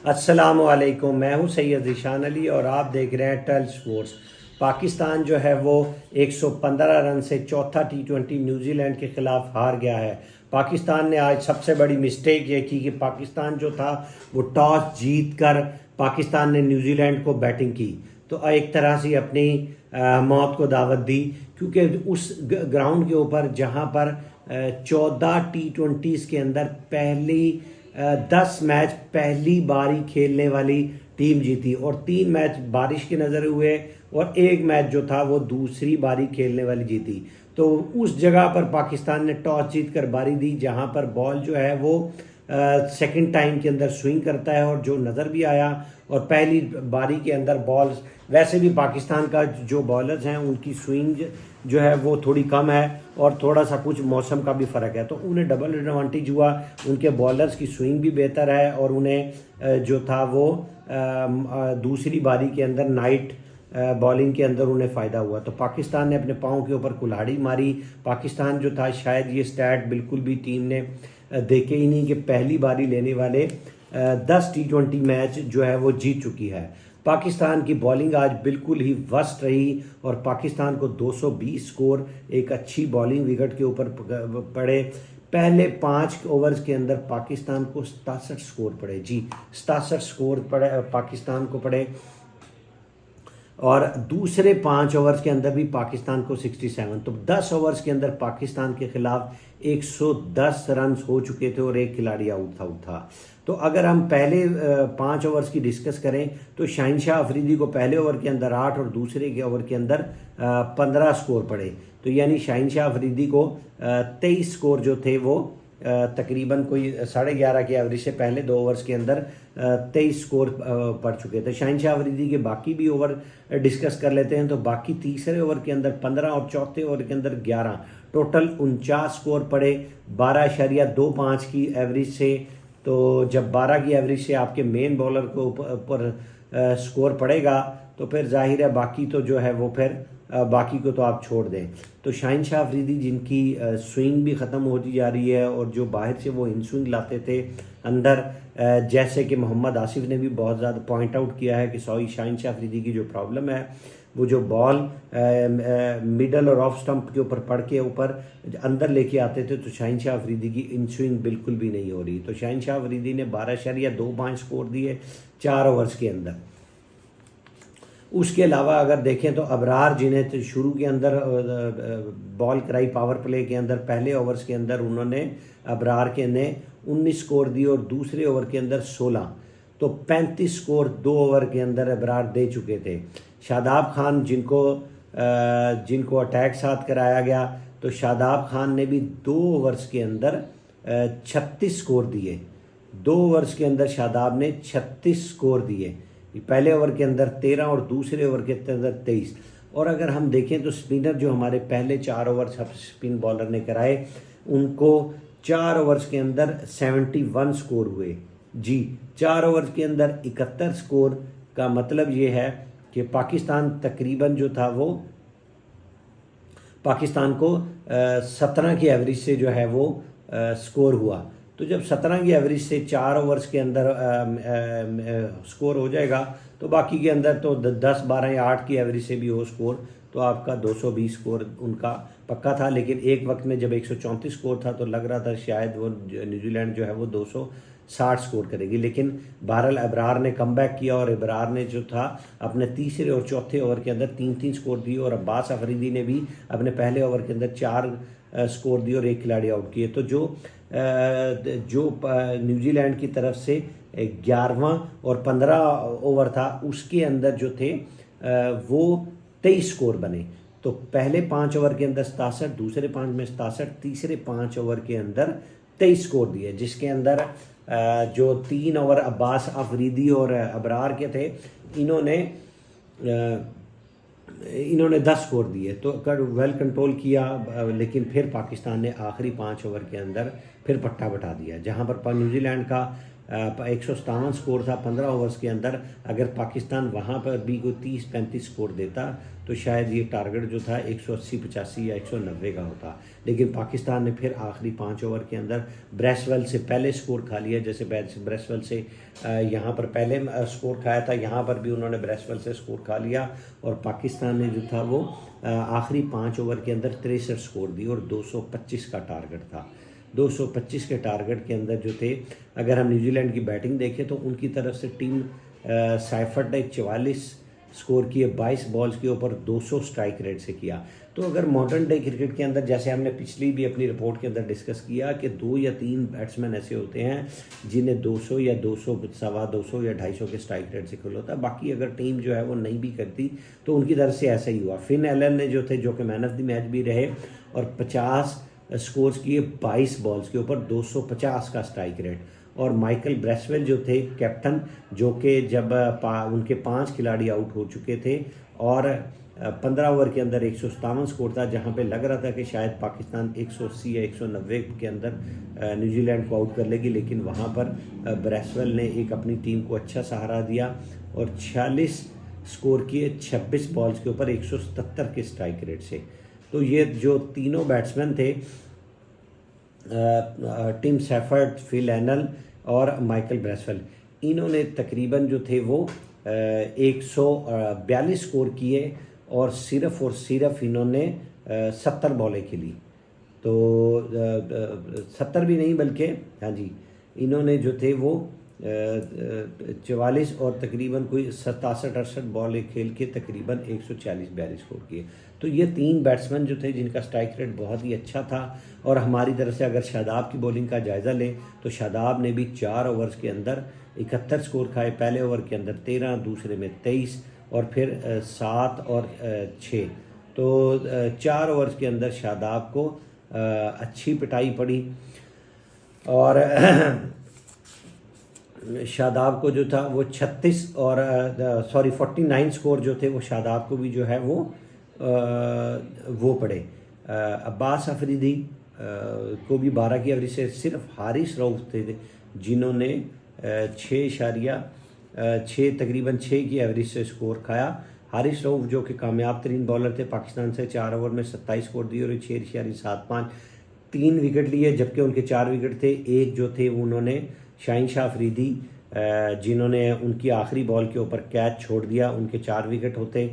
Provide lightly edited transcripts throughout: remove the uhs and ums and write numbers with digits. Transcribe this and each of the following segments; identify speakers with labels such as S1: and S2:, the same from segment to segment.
S1: अस्सलामुअलैकुम, मैं हूं सैयद ज़ीशान अली और आप देख रहे हैं टेल स्पोर्ट्स। पाकिस्तान जो है वो 115 रन से चौथा टी20 न्यूजीलैंड के ख़िलाफ़ हार गया है। पाकिस्तान ने आज सबसे बड़ी मिस्टेक ये की कि पाकिस्तान जो था वो टॉस जीत कर पाकिस्तान ने न्यूजीलैंड को बैटिंग की, तो एक तरह से अपनी मौत को दावत दी, क्योंकि उस ग्राउंड के ऊपर जहां पर 14 टी20 के अंदर पहली 10 मैच पहली बारी खेलने वाली टीम जीती और 3 मैच बारिश के नज़र हुए और एक मैच जो था वो दूसरी बारी खेलने वाली जीती। तो उस जगह पर पाकिस्तान ने टॉस जीत कर बारी दी, जहां पर बॉल जो है वो सेकंड टाइम के अंदर स्विंग करता है और जो नज़र भी आया। और पहली बारी के अंदर बॉल, वैसे भी पाकिस्तान का जो बॉलर्स हैं उनकी स्विंग जो है वो थोड़ी कम है और थोड़ा सा कुछ मौसम का भी फ़र्क है, तो उन्हें डबल एडवांटेज हुआ। उनके बॉलर्स की स्विंग भी बेहतर है और उन्हें जो था वो दूसरी बारी के अंदर नाइट बॉलिंग के अंदर उन्हें फ़ायदा हुआ। तो पाकिस्तान ने अपने पाँव के ऊपर कुल्हाड़ी मारी। पाकिस्तान जो था, शायद ये स्टैट बिल्कुल भी टीम ने देखे ही नहीं कि पहली बारी लेने वाले 10 टी20 मैच जो है वो जीत चुकी है। पाकिस्तान की बॉलिंग आज बिल्कुल ही वर्स्ट रही और पाकिस्तान को 220 स्कोर एक अच्छी बॉलिंग विकेट के ऊपर पड़े। पहले 5 ओवर्स के अंदर पाकिस्तान को 67 स्कोर पड़े, जी 67 स्कोर पड़े पाकिस्तान को पड़े। और दूसरे 5 ओवर्स के अंदर भी पाकिस्तान को 67, तो 10 ओवर्स के अंदर पाकिस्तान के खिलाफ 110 रन हो चुके थे और एक खिलाड़ी आउट था। तो अगर हम पहले 5 ओवर्स की डिस्कस करें तो शाहिनशाह अफरीदी को पहले ओवर के अंदर 8 और दूसरे के ओवर के अंदर 15 स्कोर पड़े। तो यानी शाहिनशाह अफरीदी को 23 स्कोर जो थे वो तकरीबन कोई 11.5 के एवरेज से पहले 2 ओवर्स के अंदर 23 स्कोर पड़ चुके थे। शाहिनशाह अफरीदी के बाकी भी ओवर डिस्कस कर लेते हैं। तो बाकी तीसरे ओवर के अंदर 15 और चौथे ओवर के अंदर 11, टोटल 49 स्कोर पड़े 12.25 की एवरेज से। तो जब 12 की एवरेज से आपके मेन बॉलर को ऊपर स्कोर पड़ेगा तो फिर जाहिर है बाकी तो जो है वो फिर बाकी को तो आप छोड़ दें। तो शाहिनशाह अफरीदी जिनकी स्विंग भी ख़त्म होती जा रही है और जो बाहर से वो इन स्विंग लाते थे अंदर, जैसे कि मोहम्मद आसिफ ने भी बहुत ज़्यादा पॉइंट आउट किया है कि शाहिनशाह अफरीदी की जो प्रॉब्लम है वो जो बॉल मिडल और ऑफ स्टंप के ऊपर पड़ के ऊपर अंदर लेके आते थे, तो शाहिनशाह अफरीदी की इन स्विंग बिल्कुल भी नहीं हो रही। तो शाहिनशाह अफरीदी ने 12.25 स्कोर दिए 4 ओवर्स के अंदर। उसके अलावा अगर देखें तो अबरार, जिन्हें तो शुरू के अंदर बॉल कराई पावर प्ले के अंदर, पहले ओवर्स के अंदर उन्होंने अबरार के ने 19 स्कोर दिए और दूसरे ओवर के अंदर 16, तो 35 स्कोर 2 ओवर के अंदर अबरार दे चुके थे। शादाब खान जिनको अटैक साथ कराया गया, तो शादाब खान ने भी 2 ओवर्स के अंदर 36 स्कोर दिए। 2 ओवर्स के अंदर शादाब ने 36 स्कोर दिए, पहले ओवर के अंदर 13 और दूसरे ओवर के अंदर 23। और अगर हम देखें तो स्पिनर जो हमारे पहले 4 ओवर सब स्पिन बॉलर ने कराए, उनको 4 ओवर्स के अंदर 71 स्कोर हुए, जी 4 ओवर्स के अंदर 71 स्कोर का मतलब ये है कि पाकिस्तान तकरीबन जो था वो पाकिस्तान को 17 की एवरेज से जो है वो स्कोर हुआ। तो जब 17 की एवरेज से 4 ओवर्स के अंदर स्कोर हो जाएगा तो बाकी के अंदर तो 10, 12 या 8 की एवरेज से भी हो स्कोर, तो आपका 220 स्कोर उनका पक्का था। लेकिन एक वक्त में जब 134 स्कोर था तो लग रहा था शायद वो न्यूजीलैंड जो है वो 260 स्कोर करेगी, लेकिन बहरहाल अबरार ने कमबैक किया और अबरार ने जो था अपने तीसरे और चौथे ओवर के अंदर 3-3 स्कोर दिए और अब्बास अफरीदी ने भी अपने पहले ओवर के अंदर 4 स्कोर दिए और एक खिलाड़ी आउट किए। तो जो न्यूजीलैंड की तरफ से 11वां और 15 ओवर था उसके अंदर जो थे वो 23 स्कोर बने। तो पहले 5 ओवर के अंदर 67, दूसरे 5 में 67, तीसरे 5 ओवर के अंदर 23 स्कोर दिए, जिसके अंदर जो 3 ओवर अब्बास अफरीदी और अबरार के थे, इन्होंने 10 स्कोर दिए, तो वेल कंट्रोल किया। लेकिन फिर पाकिस्तान ने आखिरी 5 ओवर के अंदर फिर पट्टा बटा दिया, जहां पर न्यूजीलैंड का 157 स्कोर था 15 ओवर्स के अंदर। अगर पाकिस्तान वहाँ पर भी कोई 30-35 स्कोर देता तो शायद ये टारगेट जो था 180-85 या 190 का होता। लेकिन पाकिस्तान ने फिर आखिरी 5 ओवर के अंदर ब्रेसवेल से पहले स्कोर खा लिया। जैसे ब्रेसवेल से यहाँ पर पहले स्कोर खाया था, यहाँ पर भी उन्होंने ब्रेसवेल से स्कोर खा लिया और पाकिस्तान ने जो था वो आखिरी 5 ओवर के अंदर 63 स्कोर दी और 225 का टारगेट था। 225 के टारगेट के अंदर जो थे, अगर हम न्यूजीलैंड की बैटिंग देखें तो उनकी तरफ से टीम साइफर्ट ने 44 स्कोर किए 22 बॉल्स के ऊपर 200 स्ट्राइक रेट से किया। तो अगर मॉडर्न डे क्रिकेट के अंदर, जैसे हमने पिछली भी अपनी रिपोर्ट के अंदर डिस्कस किया कि 2 या 3 बैट्समैन ऐसे होते हैं जिन्हें 200 या 200 सवा 200 या 250 के स्ट्राइक रेट से खेल होता है। बाकी अगर टीम जो है वो नहीं भी करती तो उनकी तरफ से ऐसा ही हुआ। फिन एलन ने जो थे, जो कि मैन ऑफ द मैच भी रहे और 50 स्कोर्स किए 22 बॉल्स के ऊपर 250 का स्ट्राइक रेट। और माइकल ब्रेसवेल जो थे कैप्टन, जो कि जब उनके 5 खिलाड़ी आउट हो चुके थे और 15 ओवर के अंदर 157 स्कोर था, जहां पे लग रहा था कि शायद पाकिस्तान 180 या 190 के अंदर न्यूजीलैंड को आउट कर लेगी, लेकिन वहां पर ब्रेसवेल ने एक अपनी टीम को अच्छा सहारा दिया और 46 स्कोर किए 26 बॉल्स के ऊपर 177 के स्ट्राइक रेट से। तो ये जो तीनों बैट्समैन थे, टिम सेफर्ट, फिल एनल और माइकल ब्रेसवेल, इन्होंने तकरीबन जो थे वो 142 स्कोर किए और सिर्फ इन्होंने 70 बॉलें खेली। तो 70 भी नहीं बल्कि हाँ जी, इन्होंने जो थे वो 44 और तकरीबन कोई 67-68 बॉलें खेल के तकरीबन 140-42 स्कोर किए। तो ये 3 बैट्समैन जो थे जिनका स्ट्राइक रेट बहुत ही अच्छा था। और हमारी तरफ से अगर शादाब की बॉलिंग का जायज़ा लें तो शादाब ने भी 4 ओवर्स के अंदर 71 स्कोर खाए। पहले ओवर के अंदर 13, दूसरे में 23 और फिर 7 और 6। तो 4 ओवर्स के अंदर शादाब को अच्छी पिटाई पड़ी और शादाब को जो था वो 36 और 49 स्कोर जो थे वो शादाब को भी जो है वो पड़े। अब्बास अफरीदी को भी 12 की एवरेज से, सिर्फ हारिस रऊफ थे जिन्होंने 6 तकरीबन 6 की एवरेज से स्कोर खाया। हारिस रऊफ जो कि कामयाब तरीन बॉलर थे, पाकिस्तान से 4 ओवर में 27 स्कोर दिए और 6.75 3 विकेट लिए, जबकि उनके 4 विकेट थे। एक जो थे उन्होंने शाहीन शाह अफरीदी, जिन्होंने उनकी आखिरी बॉल के ऊपर कैच छोड़ दिया, उनके 4 विकेट होते।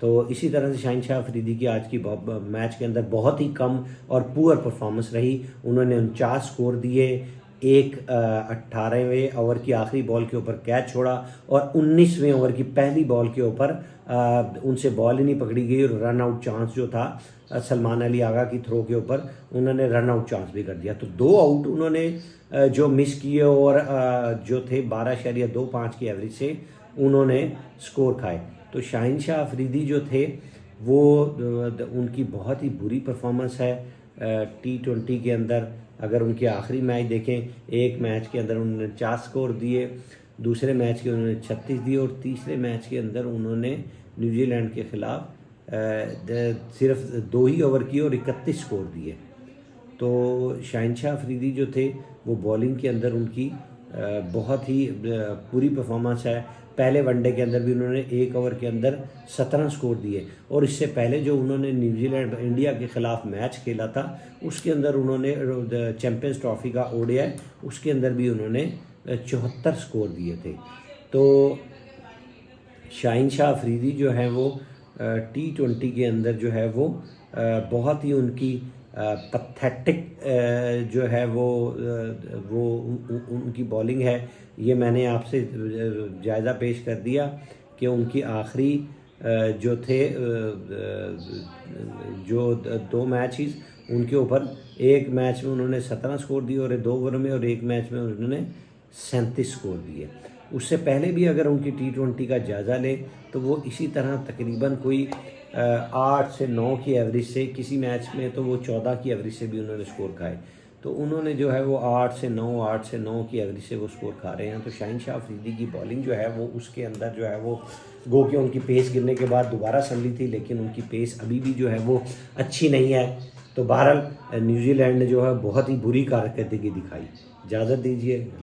S1: तो इसी तरह से शाहीन शाह अफरीदी की आज की मैच के अंदर बहुत ही कम और पुअर परफॉर्मेंस रही। उन्होंने 49 स्कोर दिए, 18वें ओवर की आखिरी बॉल के ऊपर कैच छोड़ा और 19वें ओवर की पहली बॉल के ऊपर उनसे बॉल ही नहीं पकड़ी गई और रन आउट चांस जो था सलमान अली आगा की थ्रो के ऊपर उन्होंने रन आउट चांस भी कर दिया। तो 2 आउट उन्होंने जो मिस किए और जो थे 12.25 की एवरेज से उन्होंने स्कोर खाए। तो शाहीन शाह अफरीदी जो थे वो उनकी बहुत ही बुरी परफॉर्मेंस है T20 के अंदर। अगर उनके आखिरी मैच देखें, एक मैच के अंदर उन्होंने 4 स्कोर दिए, दूसरे मैच के उन्होंने 36 दिए और तीसरे मैच के अंदर उन्होंने न्यूजीलैंड के ख़िलाफ़ सिर्फ 2 ही ओवर किए और 31 स्कोर दिए। तो शाहीन शाह अफरीदी जो थे वो बॉलिंग के अंदर उनकी बहुत ही पूरी परफॉर्मेंस है। पहले वनडे के अंदर भी उन्होंने 1 ओवर के अंदर 17 स्कोर दिए और इससे पहले जो उन्होंने न्यूजीलैंड इंडिया के ख़िलाफ़ मैच खेला था उसके अंदर उन्होंने चैम्पियंस ट्रॉफी का ODI उसके अंदर भी उन्होंने 74 स्कोर दिए थे। तो शाहीन शाह अफरीदी जो है वो T20 के अंदर जो है वो बहुत ही उनकी पथेटिक जो है वो उनकी बॉलिंग है। ये मैंने आपसे जायज़ा पेश कर दिया कि उनकी आखिरी जो थे जो 2 मैचेस उनके ऊपर, एक मैच में उन्होंने 17 स्कोर दिए और 2 ओवर में, और एक मैच में उन्होंने 37 स्कोर दिए। उससे पहले भी अगर उनकी T20 का जायज़ा लें तो वो इसी तरह तकरीबन कोई 8 से 9 की एवरेज से, किसी मैच में तो वो 14 की एवरेज से भी उन्होंने स्कोर खाए। तो उन्होंने जो है वो 8 से 9 की एवरेज से वो स्कोर खा रहे हैं। तो शाहीन शाह अफरीदी की बॉलिंग जो है वो उसके अंदर जो है वो गो कि उनकी पेस गिरने के बाद दोबारा संभली थी, लेकिन उनकी पेस अभी भी जो है वो अच्छी नहीं है। तो बहरहाल न्यूजीलैंड ने जो है बहुत ही बुरी कारकर्दगी दिखाई। इजाज़त दीजिए।